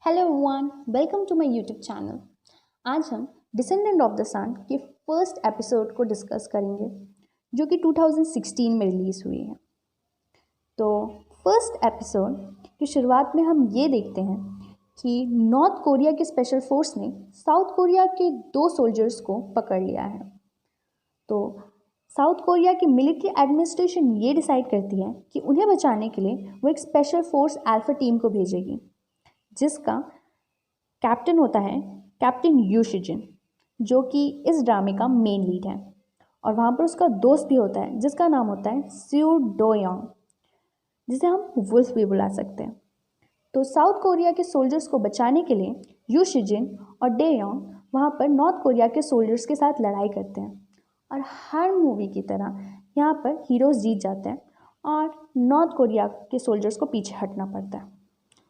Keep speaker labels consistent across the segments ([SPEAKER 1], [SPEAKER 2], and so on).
[SPEAKER 1] Hello everyone, welcome to my YouTube channel. आज हम descendant of the सन के first episode को डिस्कस करेंगे जो कि 2016 में रिलीज़ हुई है। तो फर्स्ट एपिसोड की शुरुआत में हम ये देखते हैं कि नॉर्थ कोरिया के स्पेशल फोर्स ने साउथ कोरिया के 2 सोल्जर्स को पकड़ लिया है। तो साउथ कोरिया की मिलिट्री एडमिनिस्ट्रेशन ये डिसाइड करती है कि उन्हें बचाने के लिए वो एक स्पेशल फोर्स अल्फा टीम को भेजेगी, जिसका कैप्टन होता है कैप्टन यू शिजिन, जो कि इस ड्रामे का मेन लीड है। और वहाँ पर उसका दोस्त भी होता है जिसका नाम होता है स्यू डो योंग, जिसे हम वुल्फ भी बुला सकते हैं। तो साउथ कोरिया के सोल्जर्स को बचाने के लिए यू शिजिन और डे योंग वहाँ पर नॉर्थ कोरिया के सोल्जर्स के साथ लड़ाई करते हैं। और हर मूवी की तरह यहाँ पर हीरोज़ जीत जाते हैं और नॉर्थ कोरिया के सोल्जर्स को पीछे हटना पड़ता है।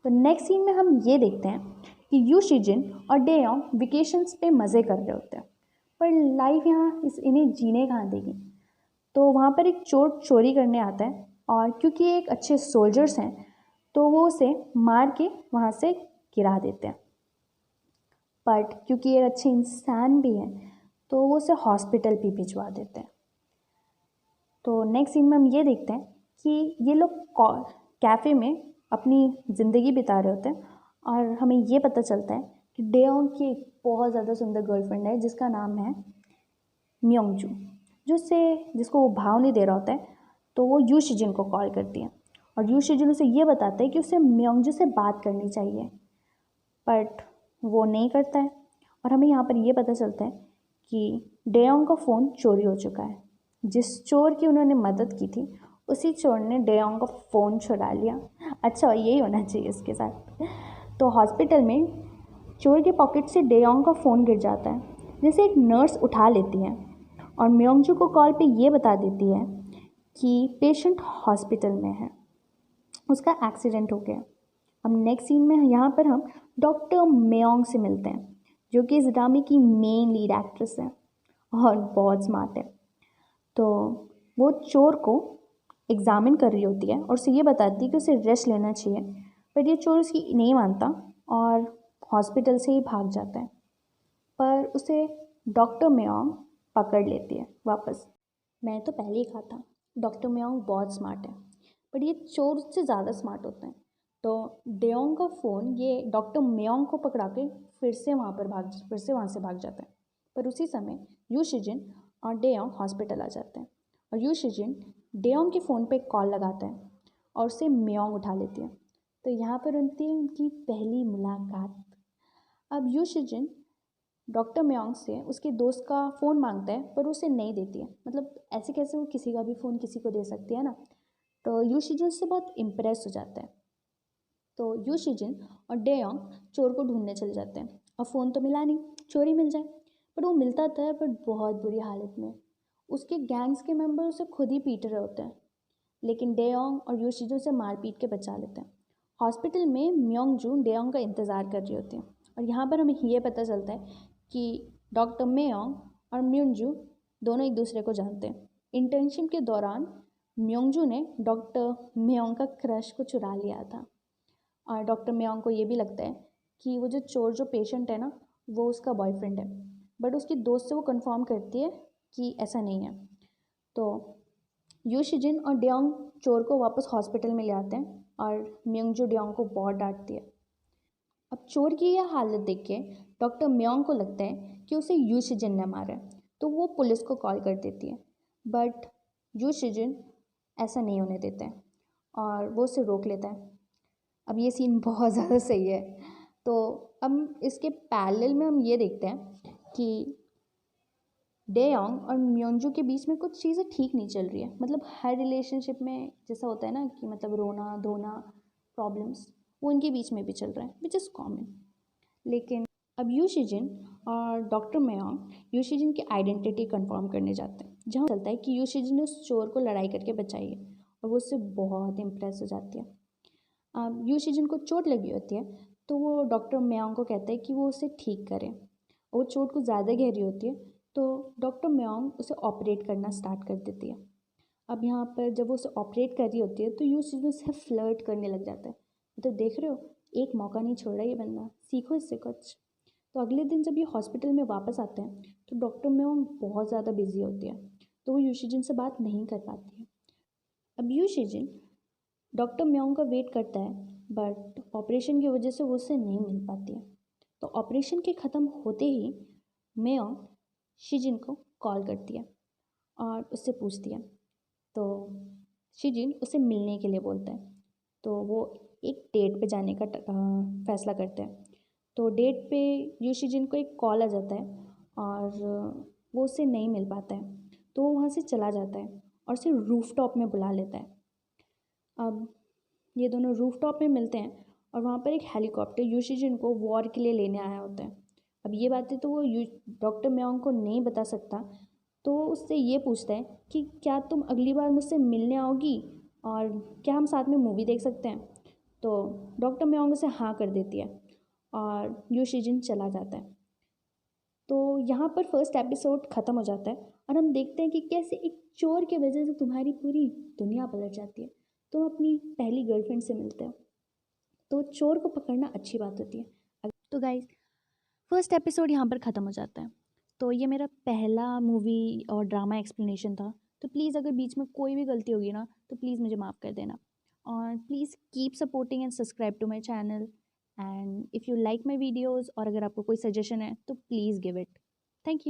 [SPEAKER 1] तो नेक्स्ट सीन में हम ये देखते हैं कि यू शिजिन और डे योंग वेकेशंस पे मज़े कर रहे होते हैं, पर लाइफ यहाँ इन्हें जीने कहाँ देगी। तो वहाँ पर एक चोर चोरी करने आता है और क्योंकि एक अच्छे सोल्जर्स हैं तो वो उसे मार के वहाँ से गिरा देते हैं। बट क्योंकि ये अच्छे इंसान भी हैं तो वो उसे हॉस्पिटल भी भिजवा देते हैं। तो नेक्स्ट सीन में हम ये देखते हैं कि ये लोग कैफ़े में अपनी ज़िंदगी बिता रहे होते हैं और हमें ये पता चलता है कि डेयोंग की एक बहुत ज़्यादा सुंदर गर्लफ्रेंड है जिसका नाम है म्योंगजू, जिसको वो भाव नहीं दे रहा होता है। तो वो यू शिजिन को कॉल करती है और यू शिजिन उसे ये बताता है कि उसे म्योंगजू से बात करनी चाहिए, बट वो नहीं करता है। और हमें यहाँ पर ये पता चलता है कि डेयोंग का फ़ोन चोरी हो चुका है। जिस चोर की उन्होंने मदद की थी उसी चोर ने डेयोंग का फ़ोन चुरा लिया। अच्छा, यही होना चाहिए इसके साथ। तो हॉस्पिटल में चोर के पॉकेट से डेयोंग का फ़ोन गिर जाता है, जिसे एक नर्स उठा लेती है और म्योंगजू को कॉल पे ये बता देती है कि पेशेंट हॉस्पिटल में है, उसका एक्सीडेंट हो गया। अब नेक्स्ट सीन में यहाँ पर हम डॉक्टर मेयोंग से मिलते हैं, जो कि इस ड्रामे की मेन लीड एक्ट्रेस है और बहुत स्मार्ट है। तो वो चोर को एग्ज़ामिन कर रही होती है और उसे ये बताती है कि उसे रेस्ट लेना चाहिए, पर ये चोर उसकी नहीं मानता और हॉस्पिटल से ही भाग जाता है। पर उसे डॉक्टर मेयोंग पकड़ लेती है वापस। मैं तो पहले ही कहा था, डॉक्टर मेयोंग बहुत स्मार्ट है, पर ये चोर उससे ज़्यादा स्मार्ट होते हैं। तो डेयोंग का फ़ोन ये डॉक्टर मेयोंग को पकड़ा के फिर से वहाँ से भाग जाता है। पर उसी समय यू शिजिन और डेयोंग हॉस्पिटल आ जाते हैं और यू शिजिन डेयोंग के फ़ोन पे कॉल लगाता है और उसे मेयोंग उठा लेती है। तो यहाँ पर उनकी पहली मुलाकात। अब यू शिजिन डॉक्टर मेयोंग से उसके दोस्त का फ़ोन मांगता है पर उसे नहीं देती है। मतलब ऐसे कैसे वो किसी का भी फ़ोन किसी को दे सकती है ना। तो यू शिजिन उससे बहुत इम्प्रेस हो जाता है। तो यू शिजिन और डेयोंग चोर को ढूंढने चले जाते हैं और फ़ोन तो मिला नहीं, चोरी मिल जाए। पर वो मिलता था बट बहुत बुरी हालत में। उसके गैंग्स के मेंबर उसे खुद ही पीट रहे होते हैं, लेकिन डेयोंग और यू शिजिन उसे मार पीट के बचा लेते हैं। हॉस्पिटल में म्योंगजू डेयोंग का इंतज़ार कर रही होती है और यहाँ पर हमें ये पता चलता है कि डॉक्टर मेयोंग और म्योंगजू दोनों एक दूसरे को जानते हैं। इंटर्नशिप के दौरान म्योंगजू ने डॉक्टर मेयोंग का क्रश को चुरा लिया था और डॉक्टर मेयोंग को ये भी लगता है कि वो जो पेशेंट है ना वो उसका बॉयफ्रेंड है, बट उसकी दोस्त से वो कंफर्म करती है कि ऐसा नहीं है। तो यू शिजिन और डेयोंग चोर को वापस हॉस्पिटल में ले आते हैं और म्योंगजू डेयोंग को बहुत डांटती है। अब चोर की यह हालत देख के डॉक्टर मेयोंग को लगता है कि उसे यू शिजिन ने मारा है, तो वो पुलिस को कॉल कर देती है। बट यू शिजिन ऐसा नहीं होने देता है और वो उसे रोक लेता है। अब ये सीन बहुत ज़्यादा सही है। तो अब इसके पैरेलल में हम ये देखते हैं कि डेयोंग और म्योंगजू के बीच में कुछ चीज़ें ठीक नहीं चल रही है। मतलब हर रिलेशनशिप में जैसा होता है ना कि मतलब रोना धोना प्रॉब्लम्स, वो इनके बीच में भी चल रहा है, विच इज़ कॉमन। लेकिन अब यू शिजिन और डॉक्टर मेयोंग यू शिजिन की आइडेंटिटी कंफर्म करने जाते हैं, जहाँ चलता है कि यू शिजिन ने उस चोर को लड़ाई करके बचाई है और वो उससे बहुत इम्प्रेस हो जाती है। अब यू शिजिन को चोट लगी होती है तो वो डॉक्टर मेयोंग को कहता है कि वो उसे ठीक करे। वो चोट कुछ ज़्यादा गहरी होती है तो डॉक्टर मेयोंग उसे ऑपरेट करना स्टार्ट कर देती है। अब यहाँ पर जब वो उसे ऑपरेट कर रही होती है तो यू शिजिन उससे फ्लर्ट करने लग जाता है। तो देख रहे हो एक मौका नहीं छोड़ रहा ये बंदा, सीखो इससे कुछ। तो अगले दिन जब ये हॉस्पिटल में वापस आते हैं तो डॉक्टर म्योंग बहुत ज़्यादा बिजी होती है, तो वो यूशिजिन से बात नहीं कर पाती है। अब यूशिजिन डॉक्टर म्योंग का वेट करता है, बट ऑपरेशन की वजह से वो उससे नहीं मिल पाती है। तो ऑपरेशन के ख़त्म होते ही म्योंग शिजिन को कॉल करती है और उससे पूछती है। तो शिजिन उसे मिलने के लिए बोलता है, तो वो एक डेट पे जाने का फैसला करते हैं। तो डेट पे यूशिजिन को एक कॉल आ जाता है और वो उससे नहीं मिल पाता है, तो वो वहाँ से चला जाता है और उसे रूफटॉप में बुला लेता है। अब ये दोनों रूफटॉप में मिलते हैं और वहाँ पर एक हेलीकॉप्टर यूशिजिन को वॉर के लिए लेने आया होता है। अब ये बातें तो वो डॉक्टर म्योंग को नहीं बता सकता, तो वो उससे ये पूछता है कि क्या तुम अगली बार मुझसे मिलने आओगी और क्या हम साथ में मूवी देख सकते हैं। तो डॉक्टर म्योंग उसे हाँ कर देती है और यूशिजिन चला जाता है। तो यहाँ पर फर्स्ट एपिसोड ख़त्म हो जाता है और हम देखते हैं कि कैसे एक चोर के वजह से तुम्हारी पूरी दुनिया पलट जाती है। तुम अपनी पहली गर्लफ्रेंड से मिलते हो, तो चोर को पकड़ना अच्छी बात होती है। तो गाइस, फर्स्ट एपिसोड यहाँ पर ख़त्म हो जाता है। तो ये मेरा पहला मूवी और ड्रामा एक्सप्लेनेशन था। तो प्लीज़ अगर बीच में कोई भी गलती होगी ना, तो प्लीज़ मुझे माफ़ कर देना। और please keep supporting and subscribe to my channel. And if you like my videos और अगर आपको कोई सजेशन है तो please give it. Thank you.